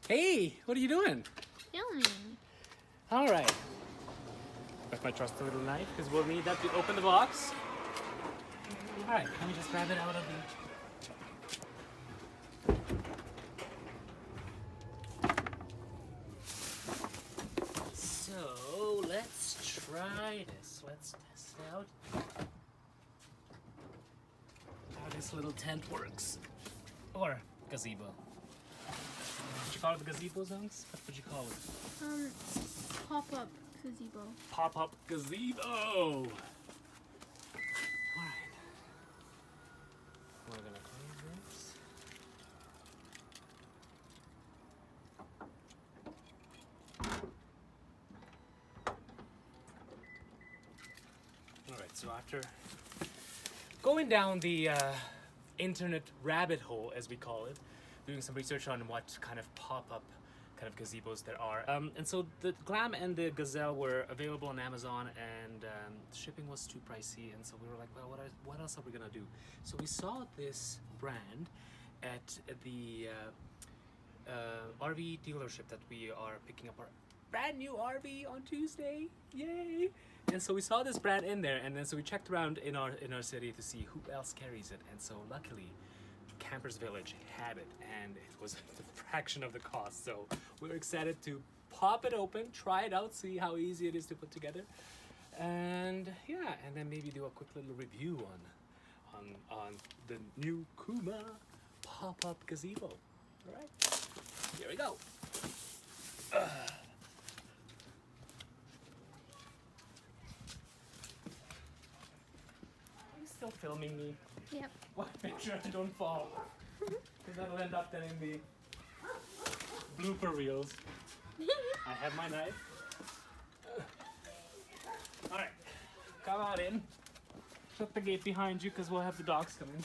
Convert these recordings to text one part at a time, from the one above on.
Hey, what are you doing? Filming. All right. Got my trusty little knife because we'll need that to open the box. All right, let me just grab it out of the. So let's try this. Let's test out how this little tent works, or gazebo. Would you call it the gazebo, Zongs? What would you call it? Pop-up gazebo. Pop-up gazebo. All right. We're gonna close this. All right. So after going down the internet rabbit hole, as we call it, doing some research on what kind of pop-up kind of gazebos there are. And so the Glam and the Gazelle were available on Amazon, and shipping was too pricey. And so we were like, well, what else are we gonna do? So we saw this brand at the RV dealership that we are picking up our brand new RV on Tuesday. Yay! And so we saw this brand in there, and then so we checked around in our city to see who else carries it. And so luckily, Campers Village had it, and it was a fraction of the cost. So we were excited to pop it open, try it out, see how easy it is to put together, and yeah, and then maybe do a quick little review on the new KUMA pop-up gazebo. All right, here we go. Are you still filming me? Yep. Well, make sure I don't fall, because that'll end up then in the blooper reels. I have my knife. All right, come on in. Shut the gate behind you, because we'll have the dogs coming.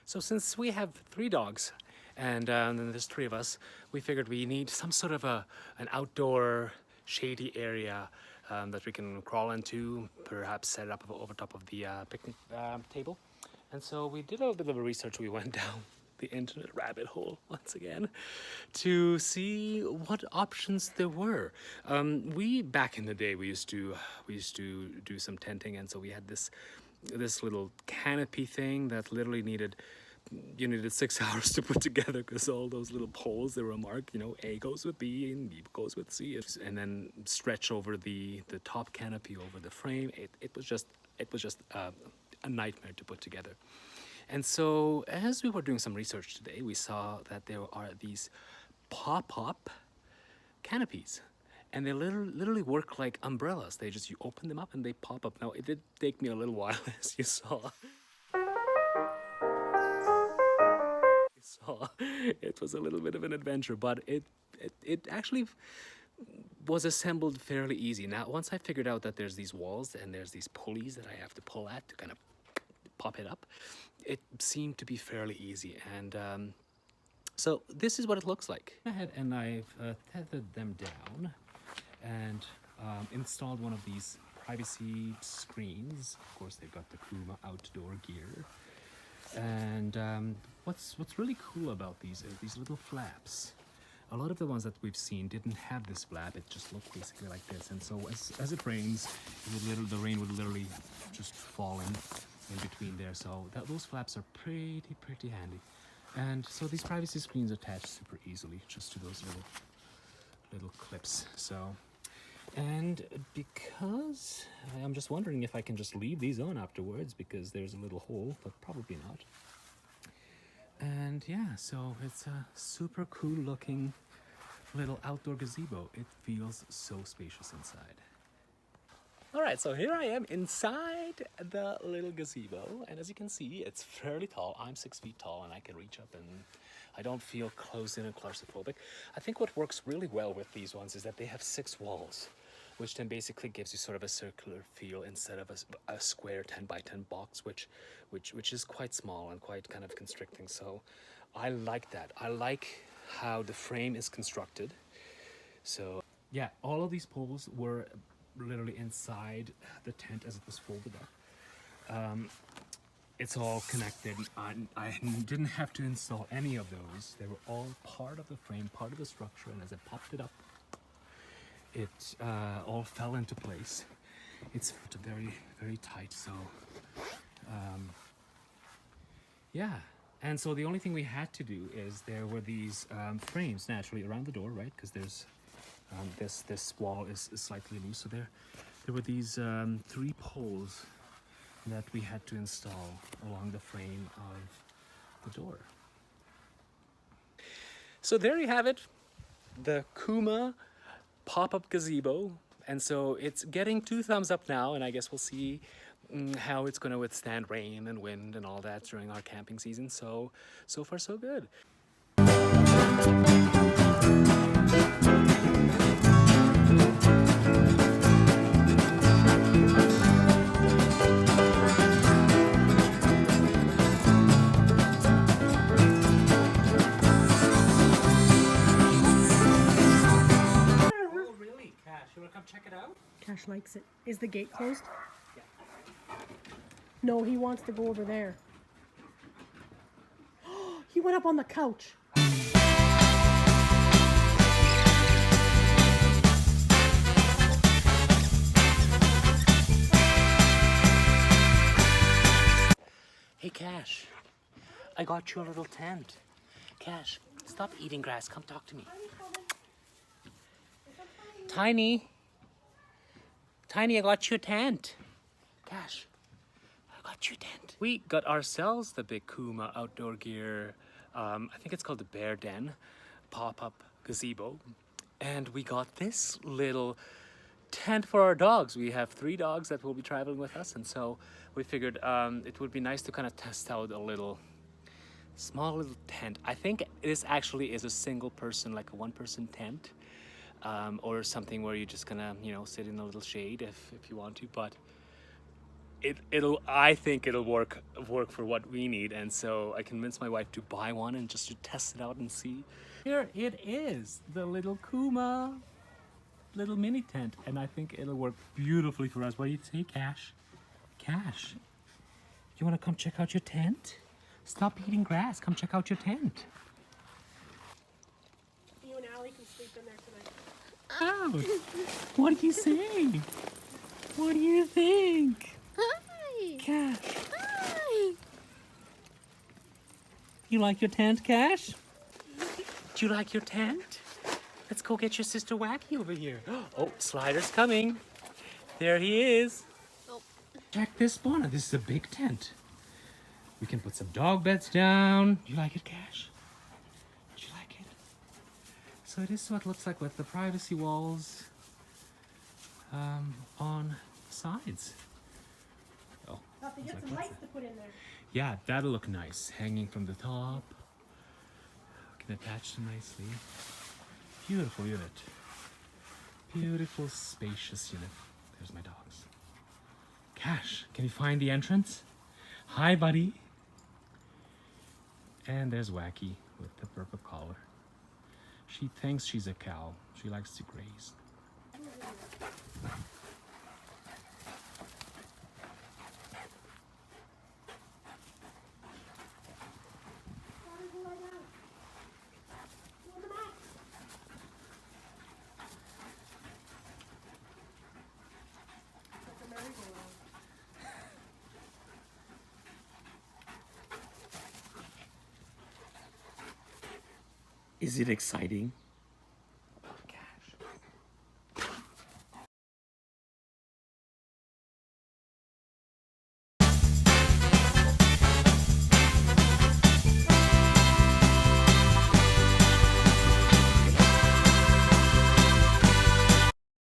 So since we have 3 dogs, and then there's 3 of us, we figured we need some sort of an outdoor shady area that we can crawl into, perhaps set it up over top of the picnic table. And so we did a little bit of a research. We went down the internet rabbit hole once again to see what options there were. We back in the day we used to do some tenting, and so we had this little canopy thing that literally needed 6 hours to put together, because all those little poles, they were marked, A goes with B and B goes with C, and then stretch over the top canopy over the frame. It was just a nightmare to put together. And so as we were doing some research today, we saw that there are these pop-up canopies, and they literally work like umbrellas. You open them up and they pop up. Now, it did take me a little while, as you saw. all. It was a little bit of an adventure, but it actually was assembled fairly easy. Now, once I figured out that there's these walls and there's these pulleys that I have to pull at to kind of pop it up, it seemed to be fairly easy. And so this is what it looks like. Ahead, and I've tethered them down and installed one of these privacy screens. Of course, they've got the KUMA outdoor gear. And what's really cool about these is these little flaps. A lot of the ones that we've seen didn't have this flap. It just looked basically like this. And so as it rains, the rain would literally just fall in between there. So those flaps are pretty handy. And so these privacy screens attach super easily just to those little clips. So, and because I'm just wondering if I can just leave these on afterwards, because there's a little hole, but probably not. And yeah, so it's a super cool looking little outdoor gazebo. It feels so spacious inside. All right, so here I am inside the little gazebo, and as you can see, it's fairly tall. I'm 6 feet tall, and I can reach up, and I don't feel closed in and claustrophobic. I think what works really well with these ones is that they have 6 walls, which then basically gives you sort of a circular feel instead of a square 10 by 10 box, which is quite small and quite kind of constricting. So I like that. I like how the frame is constructed. So yeah, all of these poles were literally inside the tent as it was folded up. It's all connected. I didn't have to install any of those. They were all part of the frame, part of the structure, and as I popped it up, it all fell into place. It's very tight, so yeah. And so the only thing we had to do is there were these frames naturally around the door, right? Because there's this wall is slightly loose, so there were these 3 poles that we had to install along the frame of the door. So there you have it, the KUMA pop-up gazebo. And so it's getting 2 thumbs up now, and I guess we'll see how it's going to withstand rain and wind and all that during our camping season. So far so good. Check it out. Cash likes it. Is the gate closed? Yeah. No, he wants to go over there. He went up on the couch. Hey Cash, I got you a little tent. Cash, stop eating grass. Come talk to me. Tiny, I got you a tent. Cash, I got you a tent. We got ourselves the big KUMA outdoor gear. I think it's called the Bear Den pop-up gazebo. And we got this little tent for our dogs. We have 3 dogs that will be traveling with us. And so we figured it would be nice to kind of test out a small little tent. I think this actually is a single person, like a 1-person tent. Or something where you're just gonna, sit in a little shade if you want to, but I think it'll work for what we need, and so I convinced my wife to buy one and just to test it out and see. Here it is, the little KUMA little mini tent, and I think it'll work beautifully for us. What do you say, Cash? Cash, you wanna come check out your tent? Stop eating grass, come check out your tent. You and Allie can sleep in there tonight. Oh, what do you say? What do you think? Hi. Cash, Hi. you like your tent, Cash? Do you like your tent? Let's go get your sister Wacky over here. Oh, Slider's coming. There he is. Oh. Check this one. This is a big tent. We can put some dog beds down. You like it, Cash? Do you like it? So this is what it looks like with the privacy walls on the sides. Oh, Have to get like some lights to put in there. yeah, that'll look nice. Hanging from the top. and attached nicely. Beautiful unit. Beautiful, spacious unit. There's my dogs. Cash, can you find the entrance? Hi, buddy. And there's Wacky with the purple collar. She thinks she's a cow. She likes to graze. Is it exciting?